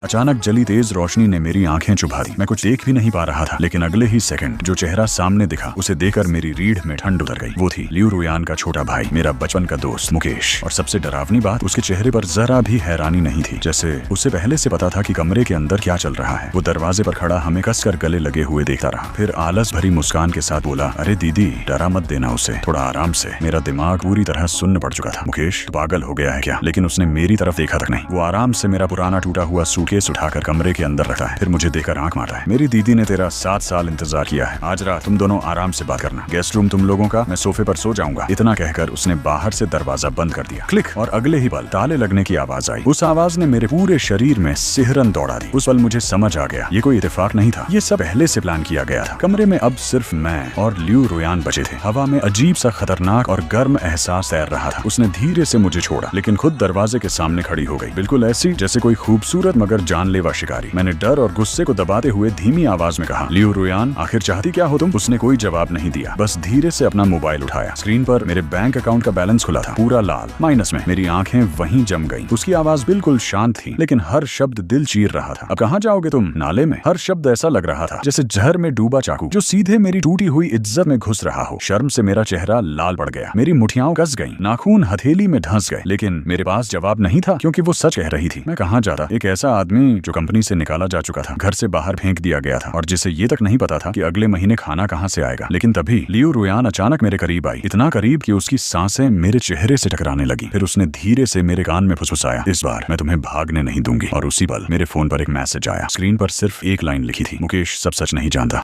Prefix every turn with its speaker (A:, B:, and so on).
A: अचानक जली तेज रोशनी ने मेरी आंखें चुभा दी। मैं कुछ देख भी नहीं पा रहा था, लेकिन अगले ही सेकंड जो चेहरा सामने दिखा उसे देखकर मेरी रीढ़ में ठंड उतर गई। वो थी लियू रुयान का छोटा भाई, मेरा बचपन का दोस्त मुकेश। और सबसे डरावनी बात, उसके चेहरे पर जरा भी हैरानी नहीं थी, जैसे उसे पहले से पता था कि कमरे के अंदर क्या चल रहा है। वो दरवाजे पर खड़ा हमें कसकर गले लगे हुए देखता रहा, फिर आलस भरी मुस्कान के साथ बोला, अरे दीदी, डरा मत देना उसे, थोड़ा आराम से। मेरा दिमाग पूरी तरह सुन्न पड़ चुका था। मुकेश, तू पागल हो गया है क्या? लेकिन उसने मेरी तरफ देखा तक नहीं। वो आराम से मेरा पुराना टूटा हुआ सूटकेस उठाकर कमरे के अंदर रखता है, फिर मुझे देखकर आंख मारता है। मेरी दीदी ने तेरा 7 साल इंतजार किया है, आज रात तुम दोनों आराम से बात करना, गेस्ट रूम तुम लोगों का, मैं सोफे पर सो जाऊंगा। इतना कहकर उसने बाहर से दरवाजा बंद कर दिया। क्लिक, और अगले ही पल ताले लगने की आवाज आई। उस आवाज ने मेरे पूरे शरीर में सिहरन दौड़ा दी। उस पल मुझे समझ आ गया, ये कोई इत्तेफाक नहीं था, ये सब पहले से प्लान किया गया था। कमरे में अब सिर्फ मैं और लियू रुयान बचे थे। हवा में अजीब सा खतरनाक और गर्म एहसास तैर रहा था। उसने धीरे से मुझे छोड़ा, लेकिन खुद दरवाजे के सामने खड़ी हो गई, बिल्कुल ऐसी जैसे कोई खूबसूरत मगर जानलेवा शिकारी। मैंने डर और गुस्से को दबाते हुए धीमी आवाज में कहा, लियू रुयान, आखिर चाहती क्या हो तुम? उसने कोई जवाब नहीं दिया, बस धीरे से अपना मोबाइल उठाया। स्क्रीन पर मेरे बैंक अकाउंट का बैलेंस खुला था, पूरा लाल, माइनस में। मेरी आंखें वहीं जम गईं। उसकी आवाज बिल्कुल शांत थी, लेकिन हर शब्द दिल चीर रहा था। अब कहाँ जाओगे तुम? नाले में। हर शब्द ऐसा लग रहा था जैसे जहर में डूबा चाकू, जो सीधे मेरी टूटी हुई इज्जत में घुस रहा हो। शर्म से मेरा चेहरा लाल पड़ गया, मेरी मुठियां कस गईं, नाखून हथेली में धंस गए, लेकिन मेरे पास जवाब नहीं था, क्योंकि वो सच कह रही थी। मैं कहाँ जाता? एक ऐसा आदमी जो कंपनी से निकाला जा चुका था, घर से बाहर फेंक दिया गया था, और जिसे ये तक नहीं पता था कि अगले महीने खाना कहाँ से आएगा। लेकिन तभी लियू रुयान अचानक मेरे करीब आई, इतना करीब कि उसकी सांसें मेरे चेहरे से टकराने लगी। फिर उसने धीरे से मेरे कान में फुसफुसाया, इस बार मैं तुम्हें भागने नहीं दूंगी। और उसी पल मेरे फोन पर एक मैसेज आया। स्क्रीन पर सिर्फ एक लाइन लिखी थी, मुकेश सब सच नहीं जानता।